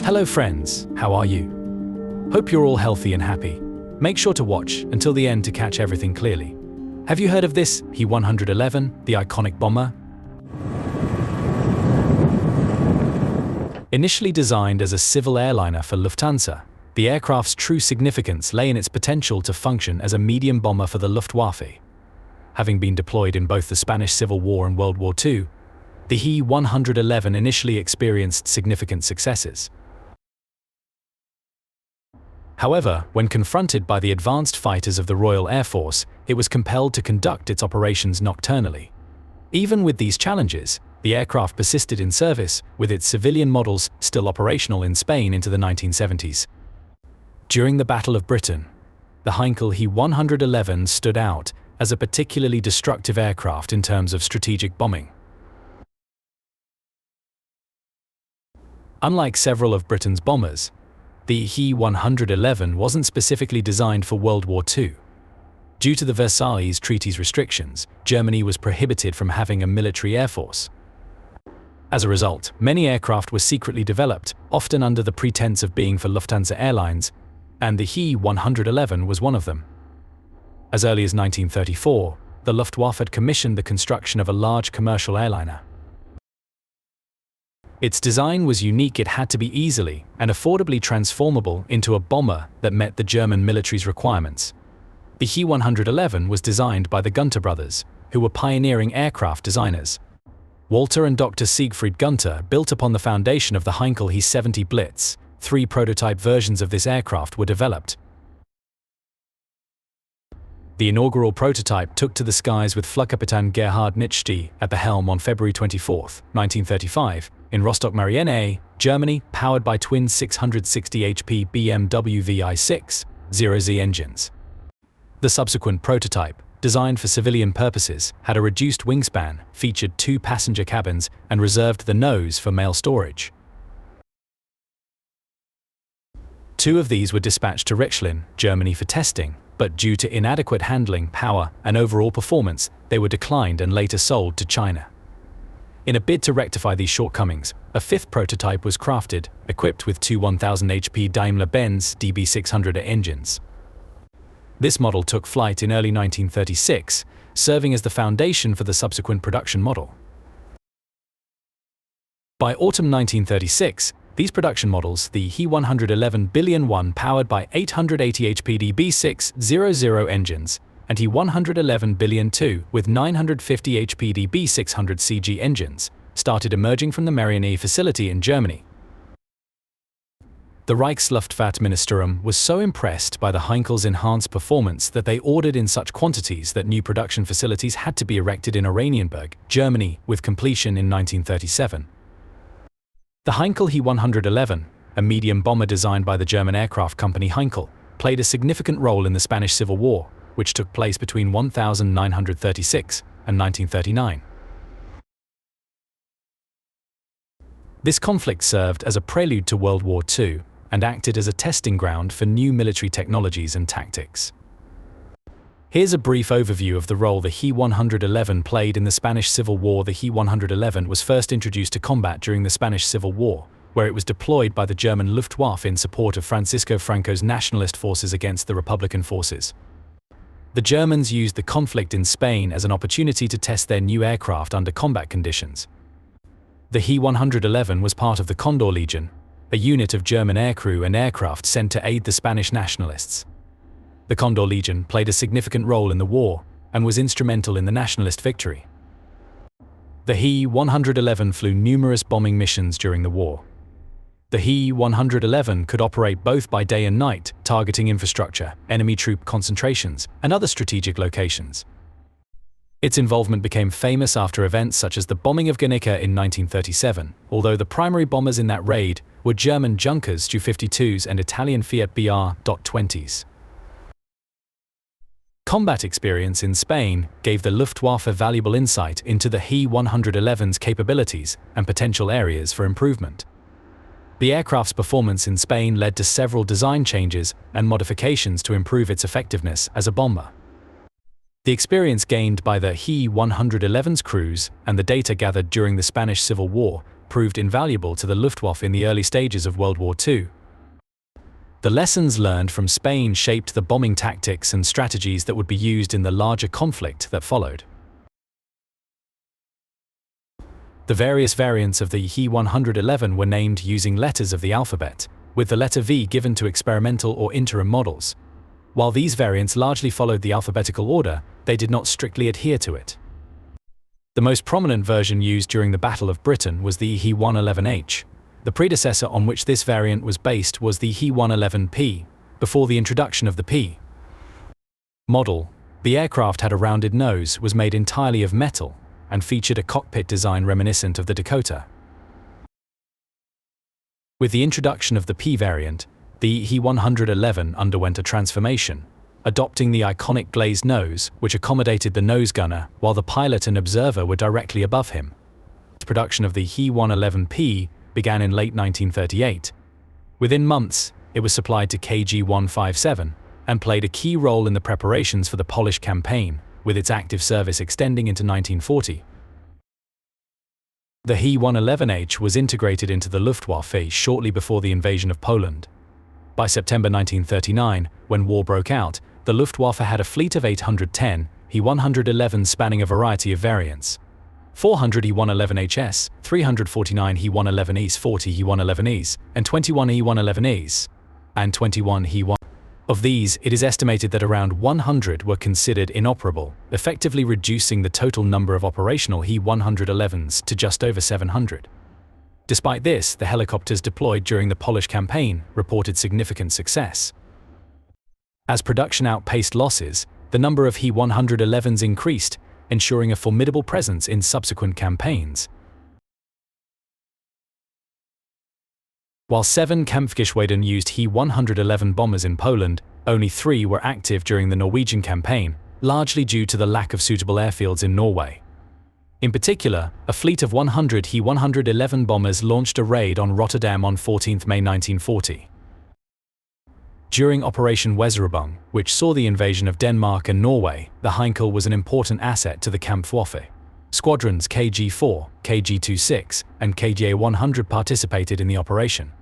Hello friends, how are you? Hope you're all healthy and happy. Make sure to watch until the end to catch everything clearly. Have you heard of this He-111, the iconic bomber? Initially designed as a civil airliner for Lufthansa, the aircraft's true significance lay in its potential to function as a medium bomber for the Luftwaffe. Having been deployed in both the Spanish Civil War and World War II, the He-111 initially experienced significant successes. However, when confronted by the advanced fighters of the Royal Air Force, it was compelled to conduct its operations nocturnally. Even with these challenges, the aircraft persisted in service, with its civilian models still operational in Spain into the 1970s. During the Battle of Britain, the Heinkel He-111 stood out as a particularly destructive aircraft in terms of strategic bombing. Unlike several of Britain's bombers, the He-111 wasn't specifically designed for World War II. Due to the Versailles Treaty's restrictions, Germany was prohibited from having a military air force. As a result, many aircraft were secretly developed, often under the pretense of being for Lufthansa Airlines, and the He-111 was one of them. As early as 1934, the Luftwaffe had commissioned the construction of a large commercial airliner. Its design was unique. It had to be easily and affordably transformable into a bomber that met the German military's requirements. The He-111 was designed by the Gunther brothers, who were pioneering aircraft designers. Walter and Dr. Siegfried Gunther built upon the foundation of the Heinkel He-70 Blitz. 3 prototype versions of this aircraft were developed. The inaugural prototype took to the skies with Flugkapitän Gerhard Nitschke at the helm on February 24, 1935, in Rostock-Marienee, Germany, powered by twin 660 HP WWII 6.0Z engines. The subsequent prototype, designed for civilian purposes, had a reduced wingspan, featured 2 passenger cabins, and reserved the nose for mail storage. 2 of these were dispatched to Richlin, Germany for testing, but due to inadequate handling, power, and overall performance, they were declined and later sold to China. In a bid to rectify these shortcomings, a 5th prototype was crafted, equipped with 2 1000 HP Daimler-Benz DB600 engines. This model took flight in early 1936, serving as the foundation for the subsequent production model. By autumn 1936, these production models, the He-111 Billion 1 powered by 880 HP DB600 engines, and He-111 Billion 2 with 950 HP DB600 CG engines, started emerging from the Marienee facility in Germany. The Reichsluftfahrtministerium was so impressed by the Heinkel's enhanced performance that they ordered in such quantities that new production facilities had to be erected in Oranienburg, Germany, with completion in 1937. The Heinkel He-111, a medium bomber designed by the German aircraft company Heinkel, played a significant role in the Spanish Civil War, which took place between 1936 and 1939. This conflict served as a prelude to World War II and acted as a testing ground for new military technologies and tactics. Here's a brief overview of the role the He-111 played in the Spanish Civil War. The He-111 was first introduced to combat during the Spanish Civil War, where it was deployed by the German Luftwaffe in support of Francisco Franco's nationalist forces against the Republican forces. The Germans used the conflict in Spain as an opportunity to test their new aircraft under combat conditions. The He-111 was part of the Condor Legion, a unit of German aircrew and aircraft sent to aid the Spanish nationalists. The Condor Legion played a significant role in the war and was instrumental in the nationalist victory. The He-111 flew numerous bombing missions during the war. The He-111 could operate both by day and night, targeting infrastructure, enemy troop concentrations, and other strategic locations. Its involvement became famous after events such as the bombing of Guernica in 1937, although the primary bombers in that raid were German Junkers Ju-52s and Italian Fiat BR.20s. Combat experience in Spain gave the Luftwaffe valuable insight into the He-111's capabilities and potential areas for improvement. The aircraft's performance in Spain led to several design changes and modifications to improve its effectiveness as a bomber. The experience gained by the He-111's crews and the data gathered during the Spanish Civil War proved invaluable to the Luftwaffe in the early stages of World War II. The lessons learned from Spain shaped the bombing tactics and strategies that would be used in the larger conflict that followed. The various variants of the He-111 were named using letters of the alphabet, with the letter V given to experimental or interim models. While these variants largely followed the alphabetical order, they did not strictly adhere to it. The most prominent version used during the Battle of Britain was the He-111H. The predecessor on which this variant was based was the He-111P, before the introduction of the P model. The aircraft had a rounded nose, was made entirely of metal, and featured a cockpit design reminiscent of the Dakota. With the introduction of the P variant, the He-111 underwent a transformation, adopting the iconic glazed nose, which accommodated the nose gunner, while the pilot and observer were directly above him. Production of the He-111P began in late 1938. Within months, it was supplied to KG-157 and played a key role in the preparations for the Polish campaign, with its active service extending into 1940. The He-111H was integrated into the Luftwaffe shortly before the invasion of Poland. By September 1939, when war broke out, the Luftwaffe had a fleet of 810 He-111s spanning a variety of variants. 400 He-111HS, 349 He-111Es, 40 He-111Es, and 21 He-111Es, and 21 He-1. Of these, it is estimated that around 100 were considered inoperable, effectively reducing the total number of operational He-111s to just over 700. Despite this, the helicopters deployed during the Polish campaign reported significant success. As production outpaced losses, the number of He-111s increased, ensuring a formidable presence in subsequent campaigns. While 7 Kampfgeschwaden used He-111 bombers in Poland, only 3 were active during the Norwegian campaign, largely due to the lack of suitable airfields in Norway. In particular, a fleet of 100 He-111 bombers launched a raid on Rotterdam on 14 May 1940. During Operation Weserübung, which saw the invasion of Denmark and Norway, the Heinkel was an important asset to the Kampfwaffe. Squadrons KG-4, KG-26, and KGA-100 participated in the operation.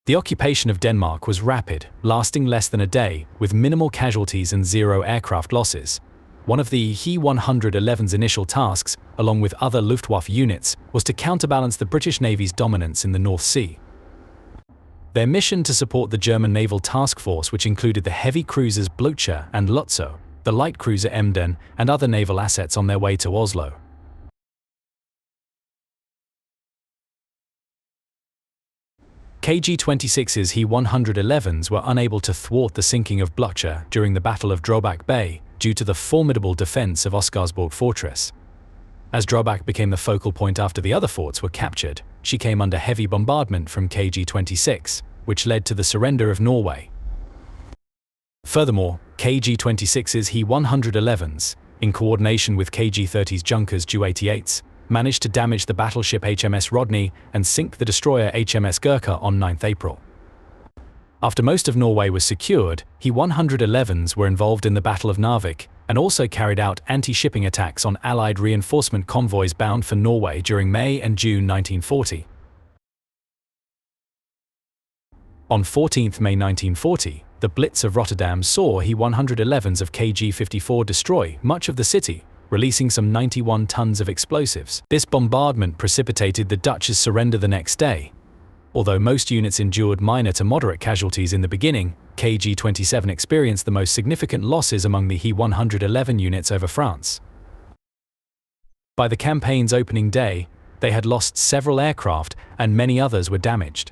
The occupation of Denmark was rapid, lasting less than a day, with minimal casualties and 0 aircraft losses. One of the He-111's initial tasks, along with other Luftwaffe units, was to counterbalance the British Navy's dominance in the North Sea. Their mission to support the German naval task force, which included the heavy cruisers Blücher and Lotso, the light cruiser Emden, and other naval assets on their way to Oslo. KG-26's He-111s were unable to thwart the sinking of Blücher during the Battle of Drobak Bay due to the formidable defense of Oscarsborg Fortress. As Drobak became the focal point after the other forts were captured, she came under heavy bombardment from KG-26, which led to the surrender of Norway. Furthermore, KG-26's He-111s, in coordination with KG-30's Junkers Ju-88s, managed to damage the battleship HMS Rodney and sink the destroyer HMS Gurkha on 9 April. After most of Norway was secured, He-111s were involved in the Battle of Narvik and also carried out anti-shipping attacks on Allied reinforcement convoys bound for Norway during May and June 1940. On 14 May 1940, the Blitz of Rotterdam saw He-111s of KG-54 destroy much of the city, releasing some 91 tons of explosives. This bombardment precipitated the Dutch's surrender the next day. Although most units endured minor to moderate casualties in the beginning, KG-27 experienced the most significant losses among the He-111 units over France. By the campaign's opening day, they had lost several aircraft and many others were damaged.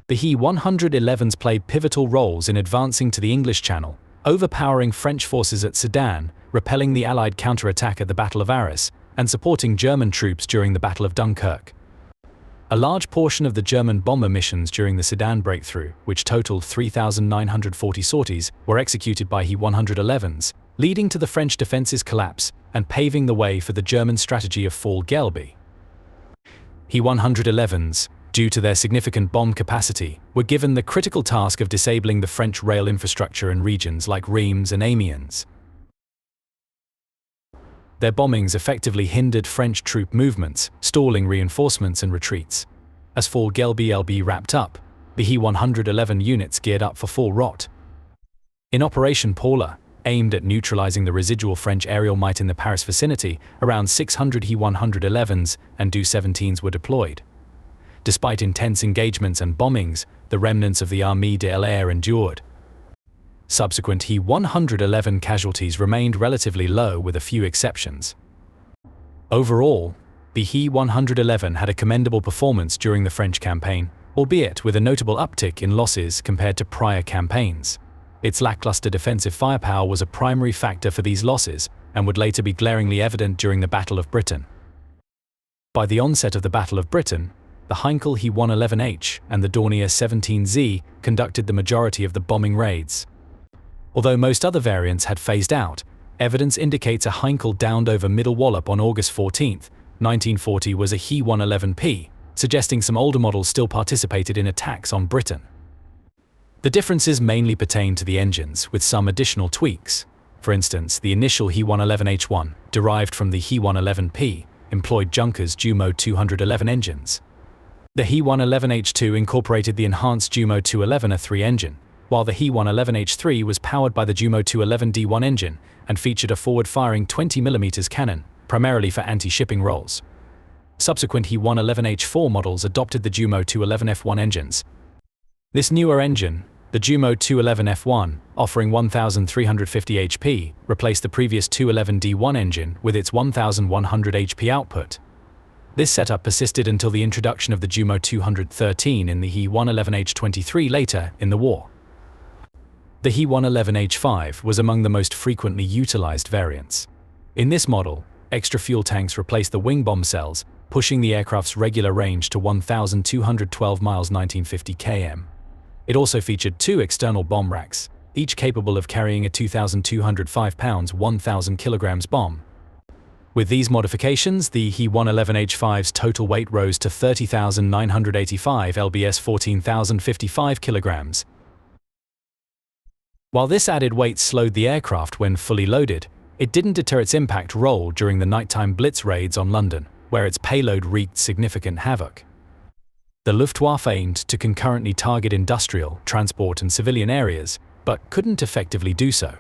The He-111s played pivotal roles in advancing to the English Channel, overpowering French forces at Sedan, repelling the Allied counterattack at the Battle of Arras, and supporting German troops during the Battle of Dunkirk. A large portion of the German bomber missions during the Sedan breakthrough, which totaled 3,940 sorties, were executed by He-111s, leading to the French defence's collapse and paving the way for the German strategy of Fall Gelby. He-111s, due to their significant bomb capacity, were given the critical task of disabling the French rail infrastructure in regions like Reims and Amiens. Their bombings effectively hindered French troop movements, stalling reinforcements and retreats. As Fall Gelb wrapped up, the He-111 units geared up for full rot. In Operation Paula, aimed at neutralizing the residual French aerial might in the Paris vicinity, around 600 He-111s and Do-17s were deployed. Despite intense engagements and bombings, the remnants of the Armée de l'Air endured. Subsequent He-111 casualties remained relatively low with a few exceptions. Overall, the He-111 had a commendable performance during the French campaign, albeit with a notable uptick in losses compared to prior campaigns. Its lackluster defensive firepower was a primary factor for these losses and would later be glaringly evident during the Battle of Britain. By the onset of the Battle of Britain, the Heinkel He-111H and the Dornier 17Z conducted the majority of the bombing raids. Although most other variants had phased out, evidence indicates a Heinkel downed over Middle Wallop on August 14, 1940 was a He-111P, suggesting some older models still participated in attacks on Britain. The differences mainly pertain to the engines, with some additional tweaks. For instance, the initial He-111H1, derived from the He-111P, employed Junkers Jumo 211 engines. The He-111H2 incorporated the enhanced Jumo 211A3 engine, while the He-111H3 was powered by the Jumo 211D1 engine and featured a forward-firing 20mm cannon, primarily for anti-shipping roles. Subsequent He-111H4 models adopted the Jumo 211F1 engines. This newer engine, the Jumo 211F1, offering 1,350 HP, replaced the previous 211D1 engine with its 1,100 HP output. This setup persisted until the introduction of the Jumo 213 in the He-111H23 later in the war. The He-111H5 was among the most frequently utilized variants. In this model, extra fuel tanks replaced the wing bomb cells, pushing the aircraft's regular range to 1,212 miles 1950 km. It also featured two external bomb racks, each capable of carrying a 2,205 pounds 1,000 kilograms bomb. With these modifications, the He-111H5's total weight rose to 30,985 lbs 14,055 kilograms. While this added weight slowed the aircraft when fully loaded, it didn't deter its impact role during the nighttime blitz raids on London, where its payload wreaked significant havoc. The Luftwaffe aimed to concurrently target industrial, transport and civilian areas, but couldn't effectively do so.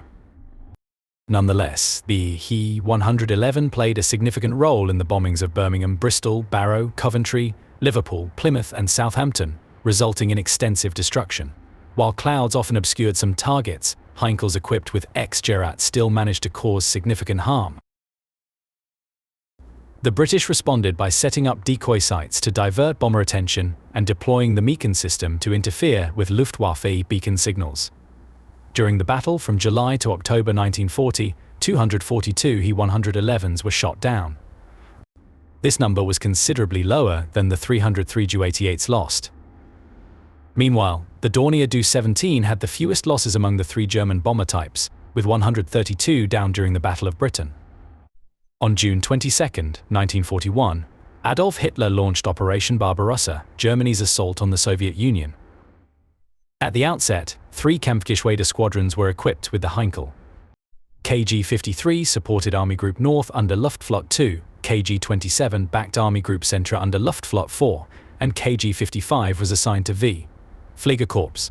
Nonetheless, the He-111 played a significant role in the bombings of Birmingham, Bristol, Barrow, Coventry, Liverpool, Plymouth and Southampton, resulting in extensive destruction. While clouds often obscured some targets, Heinkels equipped with X-Gerat still managed to cause significant harm. The British responded by setting up decoy sites to divert bomber attention and deploying the Meakin system to interfere with Luftwaffe beacon signals. During the battle from July to October 1940, 242 He-111s were shot down. This number was considerably lower than the 303 Ju-88s lost. Meanwhile, the Dornier Do-17 had the fewest losses among the three German bomber types, with 132 down during the Battle of Britain. On June 22, 1941, Adolf Hitler launched Operation Barbarossa, Germany's assault on the Soviet Union. At the outset, 3 Kampfgeschwader squadrons were equipped with the Heinkel. KG-53 supported Army Group North under Luftflotte 2, KG-27 backed Army Group Centre under Luftflotte 4, and KG-55 was assigned to V. Fliegerkorps.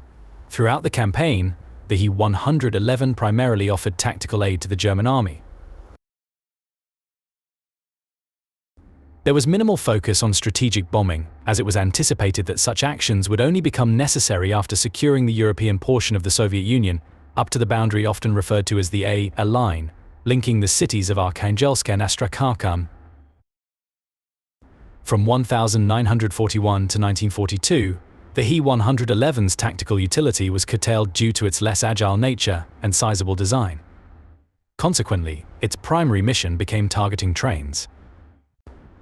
Throughout the campaign, the He-111 primarily offered tactical aid to the German army. There was minimal focus on strategic bombing, as it was anticipated that such actions would only become necessary after securing the European portion of the Soviet Union, up to the boundary often referred to as the A line, linking the cities of Arkhangelsk and Astrakhan. From 1941 to 1942, the He-111's tactical utility was curtailed due to its less agile nature and sizable design. Consequently, its primary mission became targeting trains.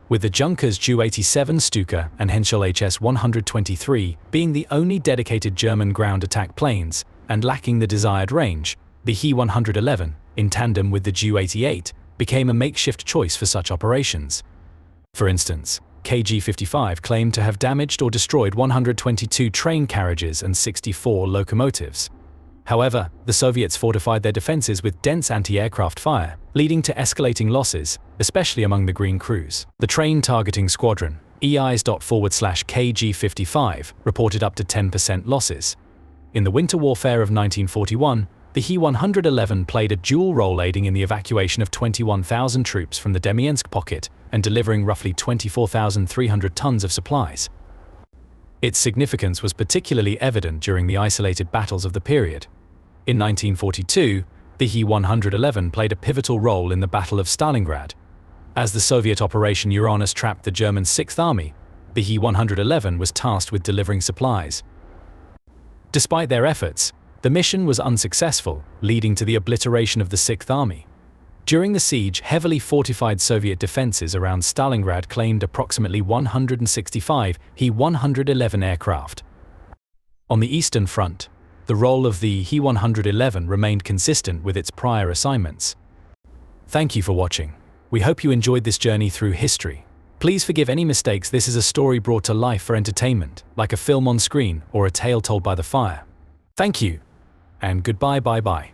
With the Junkers Ju-87 Stuka and Henschel HS-123 being the only dedicated German ground attack planes and lacking the desired range, the He-111, in tandem with the Ju-88, became a makeshift choice for such operations. For instance, KG-55 claimed to have damaged or destroyed 122 train carriages and 64 locomotives. However, the Soviets fortified their defenses with dense anti-aircraft fire, leading to escalating losses, especially among the green crews. The Train Targeting Squadron, EIs./KG-55, reported up to 10% losses. In the winter warfare of 1941, the He-111 played a dual role, aiding in the evacuation of 21,000 troops from the Demiensk pocket and delivering roughly 24,300 tons of supplies. Its significance was particularly evident during the isolated battles of the period. In 1942, the He-111 played a pivotal role in the Battle of Stalingrad. As the Soviet Operation Uranus trapped the German Sixth Army, the He-111 was tasked with delivering supplies. Despite their efforts, the mission was unsuccessful, leading to the obliteration of the Sixth Army. During the siege, heavily fortified Soviet defenses around Stalingrad claimed approximately 165 He-111 aircraft. On the Eastern Front, the role of the He-111 remained consistent with its prior assignments. Thank you for watching. We hope you enjoyed this journey through history. Please forgive any mistakes. This is a story brought to life for entertainment, like a film on screen or a tale told by the fire. Thank you, and goodbye. Bye.